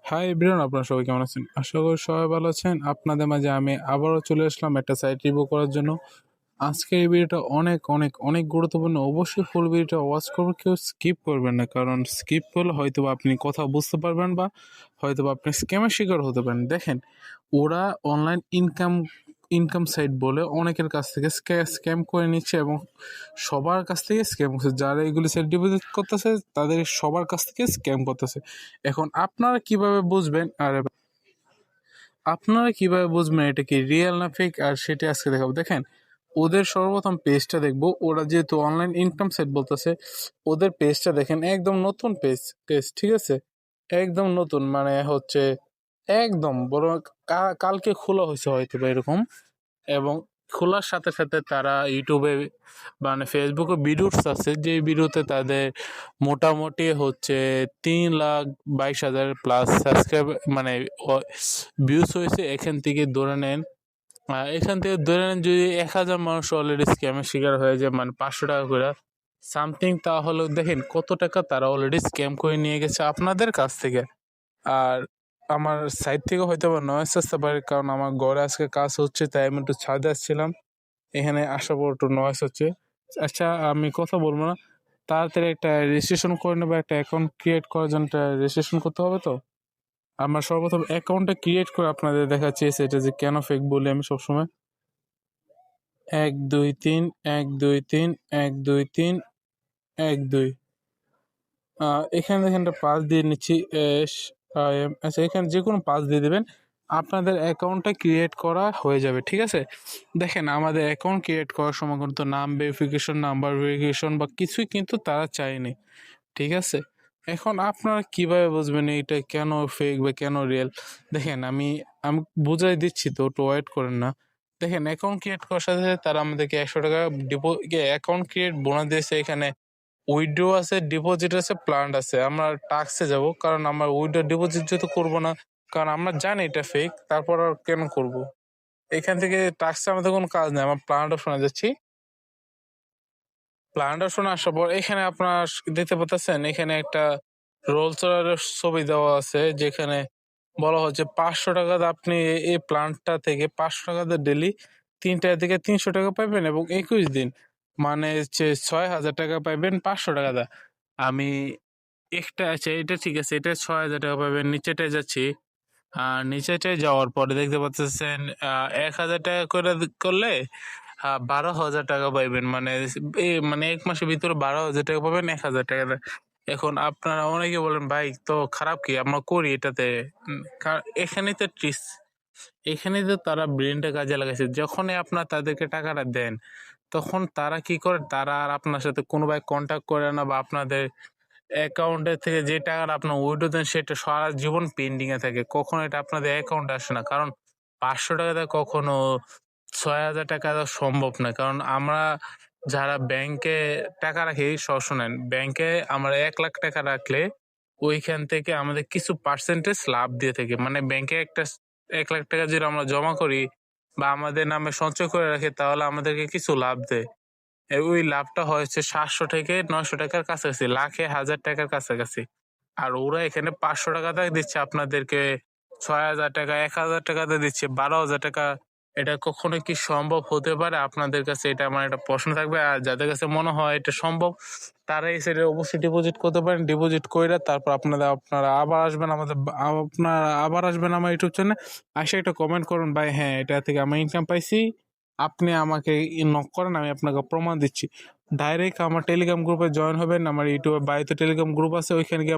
Hi everyone, আপনারা সবাই কেমন আছেন? আশা করি সবাই ভালো আছেন। আপনাদের মাঝে আমি আবারও চলে আসলাম একটা সাইট রিভিউ করার জন্য। আজকের এই ভিডিওটা অনেক অনেক অনেক গুরুত্বপূর্ণ। অবশ্যই ফুল ভিডিওটা ওয়াচ করবেন, কেউ স্কিপ করবেন না, কারণ স্কিপ করলে হয়তো বা আপনি কথা বুঝতে পারবেন বা হয়তো বা আপনি স্ক্যামের শিকার হতে পারেন। দেখেন, ওরা অনলাইন ইনকাম সাইট বলে অনেকের কাছ থেকে স্ক্যাম করে নিচ্ছে এবং সবার কাছ থেকে স্ক্যাম করছে। যারা এগুলি সাইট ডিপোজিট করতেছে তাদের সবার কাছ থেকে স্ক্যাম করতেছে। এখন আপনারা কিভাবে বুঝবেন এটা কি রিয়েল না ফেক, আর সেটা আজকে দেখাবো। দেখেন, ওদের সর্বপ্রথম পেজটা দেখবো। ওরা যেহেতু অনলাইন ইনকাম সাইট বলতেছে, ওদের পেজটা দেখেন, একদম নতুন পেজ, ঠিক আছে? একদম নতুন, মানে হচ্ছে একদম বড়, কালকে খোলা হয়েছে হয়তো বা এরকম। এবং খোলার সাথে সাথে তারা ইউটিউবে মানে ফেসবুকে ভিডিওস আছে, যে ভিডিওতে তাদের মোটামুটি হচ্ছে 3,22,000 প্লাস সাবস্ক্রাইব মানে ভিউজ হয়েছে। এখান থেকে ধরে নেন যদি 1,000 মানুষ অলরেডি স্ক্যামের শিকার হয়ে যায়, মানে 500 টাকা করে সামথিং, তাহলে দেখেন কত টাকা তারা অলরেডি স্ক্যাম করে নিয়ে গেছে আপনাদের কাছ থেকে। আর আমার সাইড থেকে হয়তো বা নয়েজ আসতে পারে, কারণ আমার ঘরে আজকে কাজ হচ্ছে, তাই আমি একটু ছাদে আসছিলাম। এখানে আসার পর একটু নয়েজ হচ্ছে। আচ্ছা, আমি কথা বলবো না, তাড়াতাড়ি একটা রেজিস্ট্রেশন করে নেবো। একটা অ্যাকাউন্ট ক্রিয়েট করার জন্য রেজিস্ট্রেশন করতে হবে। তো আমার সর্বপ্রথম অ্যাকাউন্টটা ক্রিয়েট করে আপনাদের দেখাচ্ছি সেটা যে কেন ফেক বলি আমি সবসময়। 1 2 3 1 2 3 1 2 3 1 2। এখানে দেখেন একটা পাস দিয়ে নিচ্ছি। আচ্ছা, এখানে যে কোনো পাস দিয়ে দেবেন, আপনাদের অ্যাকাউন্টটা ক্রিয়েট করা হয়ে যাবে, ঠিক আছে? দেখেন, আমাদের অ্যাকাউন্ট ক্রিয়েট করার সময় কিন্তু নাম ভেরিফিকেশন, নাম্বার ভেরিফিকেশন বা কিছুই কিন্তু তারা চায়নি, ঠিক আছে? এখন আপনারা কিভাবে বুঝবেন এইটা কেন ফেক বা কেন রিয়েল? দেখেন, আমি আমি বুঝাই দিচ্ছি, তো একটু ওয়েট করেন না। দেখেন, অ্যাকাউন্ট ক্রিয়েট করার সাথে সাথে তারা আমাদেরকে 100 টাকা অ্যাকাউন্ট ক্রিয়েট বোনাস দিয়েছে। এখানে উইথড্র আছে, ডিপোজিট আছে, প্লান্ট আছে। আমরা টাস্কে যাব, কারণ আমরা উইথড্র ডিপোজিট যেহেতু করবো না, কারণ আমরা জানি এটা ফেক, তারপর আর কেন করব? এখান থেকে টাস্কে আমাদের কোনো কাজ নেই। আমরা প্লান্ট অপশনে যাচ্ছি। প্লান্ট অপশনে আসার পর এখানে আপনার দেখতে পাচ্ছেন, এখানে একটা রোল চলারের ছবি দেওয়া আছে, যেখানে বলা হচ্ছে 500 টাকাতে আপনি এই প্লান্টটা থেকে 500 টাকাতে ডেলি 3টা থেকে 300 টাকা পাবেন এবং 21 দিন মানে হচ্ছে 6,000 টাকা পাইবেন 500 টাকাতে। আমি একটা আছে, এটা ঠিক আছে, এটা 6,000 টাকা পাবেন। নিচেটায় যাচ্ছি। নিচেটায় যাওয়ার পরে দেখতে পাচ্ছেন 1,000 টাকা করে করলে 12,000 টাকা পাইবেন। মানে 1 মাসের ভিতরে 12,000 টাকা পাবেন 1,000 টাকাতে। এখন আপনারা অনেকে বলেন, ভাই তো খারাপ কি, আমরা করি এটাতে। এখানেই তো ট্রিক্স, এখানেই তো তারা ব্রেনটা কাজে লাগাইছে। যখনই আপনার তাদেরকে টাকাটা দেন, তখন তারা কি করে, তারা আর আপনার সাথে কোনোভাবে কন্ট্যাক্ট করে না, বা আপনাদের অ্যাকাউন্টে থেকে যে টাকাটা আপনার উইথড্র দেন সেটা সারা জীবন পেন্ডিং এ থাকে। কখনো এটা আপনাদের অ্যাকাউন্টে আসে না, কারণ 500 টাকাতে কখনো 6,000 টাকা দেওয়া সম্ভব না। কারণ আমরা যারা ব্যাংকে টাকা রাখি, শোনেন, ব্যাংকে আমরা 1,00,000 টাকা রাখলে ওইখান থেকে আমাদের কিছু পার্সেন্টেজ লাভ দিয়ে থাকে। মানে ব্যাংকে 1,00,000 টাকা যদি আমরা জমা করি বা আমাদের নামে সঞ্চয় করে রাখি, তাহলে আমাদেরকে কিছু লাভ দেয়। ওই লাভটা হয়েছে 700 থেকে 900 টাকার কাছাকাছি, লাখে 1,000 টাকার কাছাকাছি। আর ওরা এখানে 500 টাকাতে দিচ্ছে আপনাদেরকে, 6,000 টাকা, 1,000 টাকাতে দিচ্ছে 12,000 টাকা। এটা কখনো কি সম্ভব হতে পারে আপনাদের কাছে? এটা আমার একটা প্রশ্ন থাকবে। আর যাদের কাছে মনে হয় এটা সম্ভব, তারা এই সাইডে অবশ্যই ডিপোজিট করতে পারেন। ডিপোজিট কইরা তারপর আপনারা আবার আসবেন আমার ইউটিউব চ্যানেলে। এসে একটা কমেন্ট করুন, ভাই হ্যাঁ, এটা থেকে আমি ইনকাম পাইছি। আপনি আমাকে নক করেন, আমি আপনাকে প্রমাণ দিচ্ছি। ডাইরেক্ট আমার টেলিগ্রাম গ্রুপে জয়েন হবেন। আমার ইউটিউবে বাড়িতে টেলিগ্রাম গ্রুপ আছে, ওইখানে গিয়ে